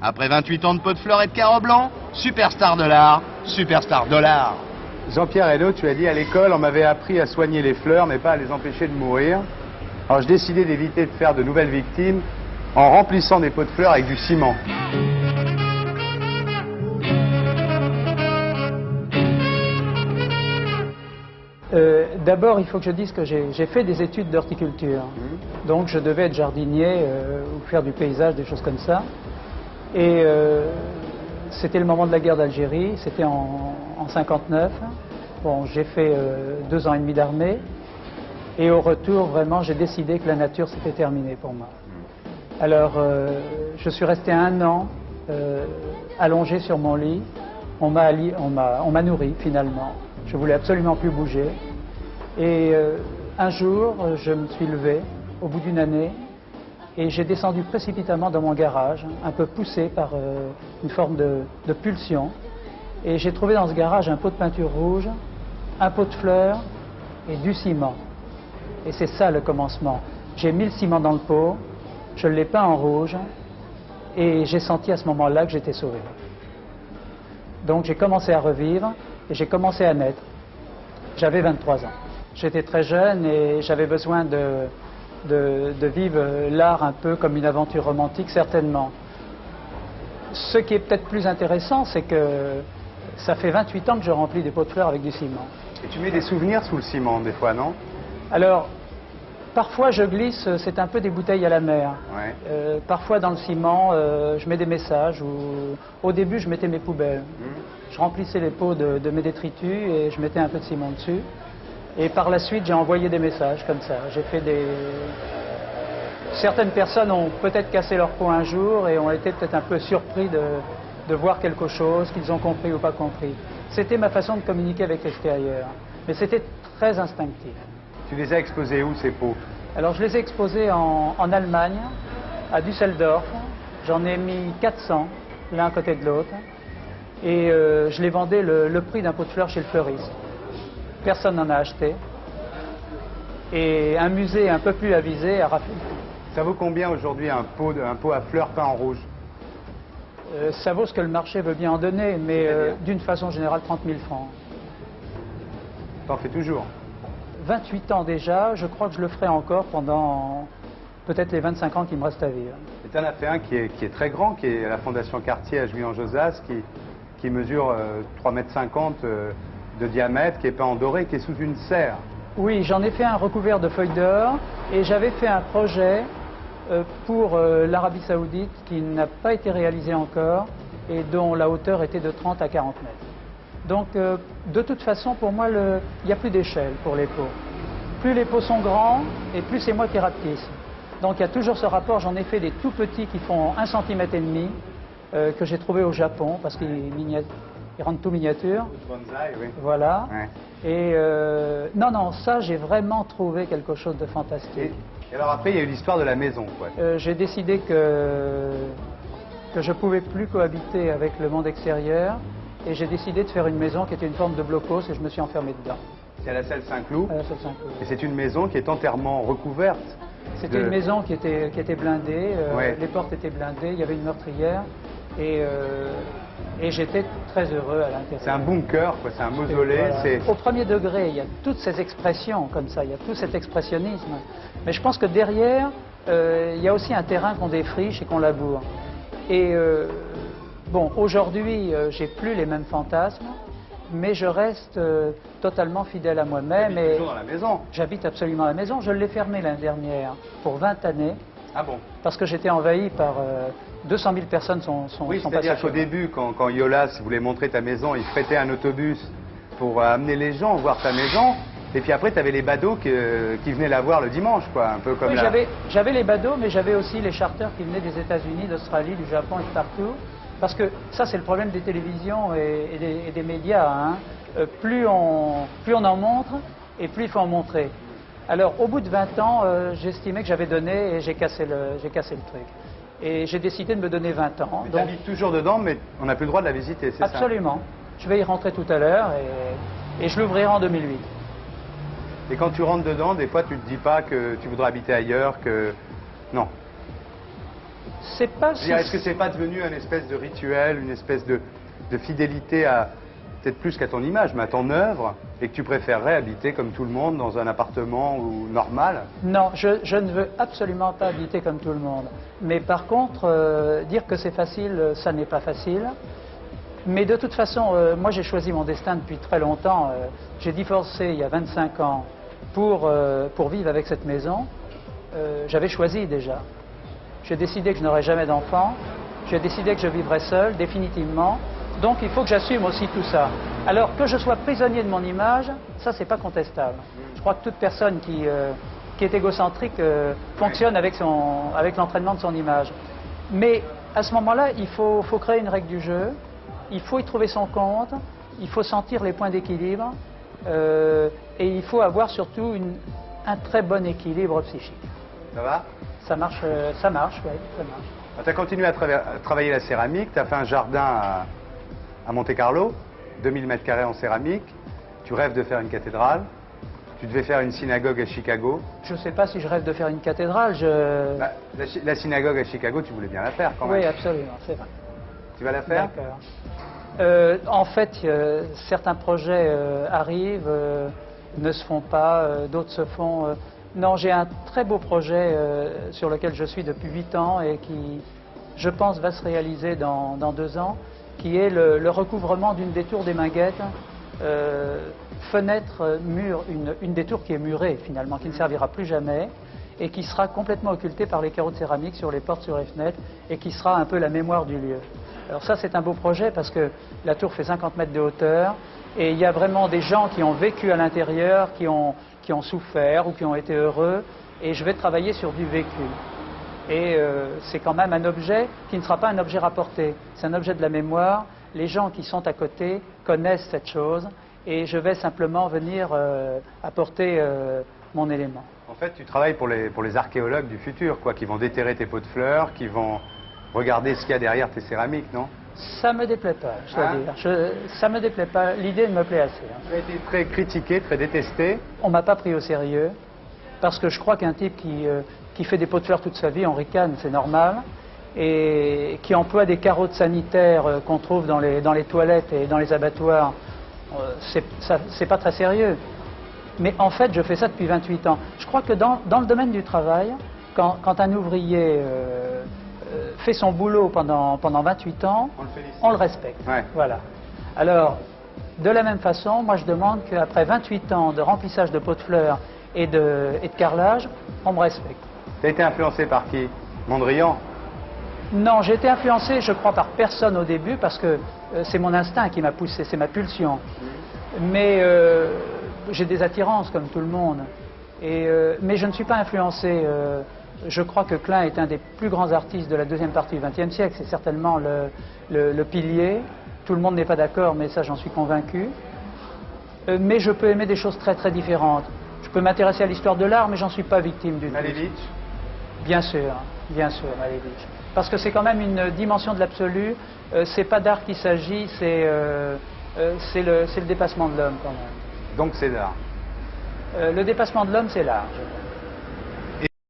Après 28 ans de pot de fleurs et de carreaux blancs, superstar de l'art, superstar de l'art. Jean-Pierre Hesnaut, tu as dit à l'école, on m'avait appris à soigner les fleurs, mais pas à les empêcher de mourir. Alors je décidais d'éviter de faire de nouvelles victimes en remplissant des pots de fleurs avec du ciment. D'abord, il faut que je dise que j'ai fait des études d'horticulture. Donc je devais être jardinier ou faire du paysage, des choses comme ça. Et c'était le moment de la guerre d'Algérie, c'était en 59. Bon, j'ai fait 2 ans et demi d'armée. Et au retour, vraiment, j'ai décidé que la nature, c'était terminé pour moi. Alors, je suis resté 1 an allongé sur mon lit. On m'a nourri, finalement. Je voulais absolument plus bouger. Et un jour, je me suis levé, au bout d'1 année, et j'ai descendu précipitamment dans mon garage, un peu poussé par une forme de pulsion. Et j'ai trouvé dans ce garage un pot de peinture rouge, un pot de fleurs et du ciment. Et c'est ça le commencement. J'ai mis le ciment dans le pot, je l'ai peint en rouge, et j'ai senti à ce moment-là que j'étais sauvé. Donc j'ai commencé à revivre, et j'ai commencé à naître. J'avais 23 ans. J'étais très jeune et j'avais besoin de vivre l'art un peu comme une aventure romantique, certainement. Ce qui est peut-être plus intéressant, c'est que ça fait 28 ans que je remplis des pots de fleurs avec du ciment. Et tu mets des souvenirs sous le ciment, des fois, non? Alors, parfois je glisse, c'est un peu des bouteilles à la mer. Ouais. Parfois dans le ciment, je mets des messages. Au début, je mettais mes poubelles. Je remplissais les pots de mes détritus et je mettais un peu de ciment dessus. Et par la suite, j'ai envoyé des messages comme ça. J'ai fait des... Certaines personnes ont peut-être cassé leur pot un jour et ont été peut-être un peu surpris de voir quelque chose qu'ils ont compris ou pas compris. C'était ma façon de communiquer avec l'extérieur. Mais c'était très instinctif. Tu les as exposés où, ces pots? Alors, je les ai exposés en Allemagne, à Düsseldorf. J'en ai mis 400, l'un à côté de l'autre. Et je les vendais le prix d'un pot de fleurs chez le fleuriste. Personne n'en a acheté. Et un musée un peu plus avisé a raflé. Ça vaut combien aujourd'hui un pot à fleurs peint en rouge? Ça vaut ce que le marché veut bien en donner, mais d'une façon générale, 30 000 francs. T'en fais toujours? 28 ans déjà, je crois que je le ferai encore pendant peut-être les 25 ans qui me restent à vivre. Et tu en as fait un qui est très grand, qui est la Fondation Cartier à Juillan-Josas, qui mesure 3,50 m de diamètre, qui est peint en doré, qui est sous une serre. Oui, j'en ai fait un recouvert de feuilles d'or et j'avais fait un projet pour l'Arabie Saoudite qui n'a pas été réalisé encore et dont la hauteur était de 30 à 40 mètres. Donc, de toute façon, pour moi, il n'y a plus d'échelle pour les pots. Plus les pots sont grands et plus c'est moi qui rapetisse. Donc, il y a toujours ce rapport. J'en ai fait des tout petits qui font 1,5 cm que j'ai trouvé au Japon parce qu'ils rendent tout miniature. Bonsaï, oui. Voilà. Ouais. Et non, ça, j'ai vraiment trouvé quelque chose de fantastique. Et alors après, il y a eu l'histoire de la maison, quoi. J'ai décidé que je ne pouvais plus cohabiter avec le monde extérieur et j'ai décidé de faire une maison qui était une forme de blocos et je me suis enfermé dedans. C'est à la salle Saint-Cloud. À la salle Saint-Cloud. Et c'est une maison qui est entièrement recouverte. C'était une maison qui était blindée, Ouais. les portes étaient blindées, il y avait une meurtrière et j'étais très heureux à l'intérieur. C'est un bunker, quoi, c'est un mausolée. Voilà. Au premier degré, il y a toutes ces expressions comme ça, il y a tout cet expressionnisme. Mais je pense que derrière, il y a aussi un terrain qu'on défriche et qu'on laboure. Et bon, aujourd'hui, j'ai plus les mêmes fantasmes, mais je reste totalement fidèle à moi-même. Tu habites toujours dans la maison? J'habite absolument à la maison. Je l'ai fermée l'année dernière pour 20 années. Ah bon? Parce que j'étais envahi par 200 000 personnes Oui, sont passées. c'est-à-dire qu'au début, quand Yolas voulait montrer ta maison, il prêtait un autobus pour amener les gens voir ta maison. Et puis après, tu avais les badauds qui venaient la voir le dimanche, quoi, un peu comme oui, là. j'avais les badauds, mais j'avais aussi les charters qui venaient des États-Unis, d'Australie, du Japon et de partout. Parce que ça, c'est le problème des télévisions et des médias. Hein. Plus on en montre, et plus il faut en montrer. Alors, au bout de 20 ans, j'estimais que j'avais donné et j'ai cassé le truc. Et j'ai décidé de me donner 20 ans. Tu habites toujours dedans, mais on n'a plus le droit de la visiter, c'est ça? Absolument. Je vais y rentrer tout à l'heure et je l'ouvrirai en 2008. Et quand tu rentres dedans, des fois, tu ne te dis pas que tu voudrais habiter ailleurs, que... Non. C'est pas Je veux dire, est-ce que c'est pas devenu une espèce de rituel, une espèce de fidélité à peut-être plus qu'à ton image, mais à ton œuvre, et que tu préférerais habiter comme tout le monde dans un appartement ou normal? Non, je ne veux absolument pas habiter comme tout le monde. Mais par contre, dire que c'est facile, ça n'est pas facile. Mais de toute façon, moi j'ai choisi mon destin depuis très longtemps. J'ai divorcé il y a 25 ans pour vivre avec cette maison. J'avais choisi déjà. J'ai décidé que je n'aurais jamais d'enfant. J'ai décidé que je vivrais seul, définitivement. Donc il faut que j'assume aussi tout ça. Alors que je sois prisonnier de mon image, ça c'est pas contestable. Je crois que toute personne qui est égocentrique fonctionne avec l'entraînement de son image. Mais à ce moment-là, il faut créer une règle du jeu, il faut y trouver son compte, il faut sentir les points d'équilibre et il faut avoir surtout un très bon équilibre psychique. Ça va? Ça marche, oui, ça marche. Tu as continué à travailler la céramique, tu as fait un jardin à Monte-Carlo, 2000 m² en céramique, tu rêves de faire une cathédrale, tu devais faire une synagogue à Chicago. Je ne sais pas si je rêve de faire une cathédrale, Bah, la synagogue à Chicago, tu voulais bien la faire quand même. Oui, absolument, c'est vrai. Tu vas la faire? D'accord. En fait, certains projets arrivent, ne se font pas, d'autres se font. Non, j'ai un très beau projet sur lequel je suis depuis 8 ans et qui, je pense, va se réaliser dans 2 ans, qui est le recouvrement d'une des tours des Minguettes, fenêtre, mur, une des tours qui est murée finalement, qui ne servira plus jamais et qui sera complètement occultée par les carreaux de céramique sur les portes, sur les fenêtres et qui sera un peu la mémoire du lieu. Alors ça, c'est un beau projet parce que la tour fait 50 mètres de hauteur et il y a vraiment des gens qui ont vécu à l'intérieur, qui ont souffert ou qui ont été heureux et je vais travailler sur du vécu. Et c'est quand même un objet qui ne sera pas un objet rapporté, c'est un objet de la mémoire. Les gens qui sont à côté connaissent cette chose et je vais simplement venir apporter mon élément. En fait, tu travailles pour les archéologues du futur, quoi, qui vont déterrer tes pots de fleurs, qui vont regarder ce qu'il y a derrière tes céramiques, non? Ça me déplaît pas, je dois dire. Ça me déplaît pas, l'idée me plaît assez. Tu as été très critiqué, très détesté. On m'a pas pris au sérieux, parce que je crois qu'un type qui fait des pots de fleurs toute sa vie, on ricane, c'est normal, et qui emploie des carottes sanitaires qu'on trouve dans les toilettes et dans les abattoirs, c'est pas très sérieux. Mais en fait, je fais ça depuis 28 ans. Je crois que dans le domaine du travail, quand un ouvrier fait son boulot pendant 28 ans, on le respecte. Ouais. Voilà. Alors, de la même façon, moi je demande qu'après 28 ans de remplissage de pots de fleurs et de carrelage, on me respecte. Tu as été influencé par qui? Mondrian? Non, j'ai été influencé, je crois, par personne au début, parce que c'est mon instinct qui m'a poussé, c'est ma pulsion. Mais j'ai des attirances comme tout le monde. Mais je ne suis pas influencé. Je crois que Klein est un des plus grands artistes de la deuxième partie du XXe siècle. C'est certainement le pilier. Tout le monde n'est pas d'accord, mais ça, j'en suis convaincu. Mais je peux aimer des choses très très différentes. Je peux m'intéresser à l'histoire de l'art, mais j'en suis pas victime du tout. Malevich? Bien sûr, Malevich. Parce que c'est quand même une dimension de l'absolu. C'est pas d'art qu'il s'agit, c'est le dépassement de l'homme quand même. Donc c'est l'art. Le dépassement de l'homme, c'est l'art.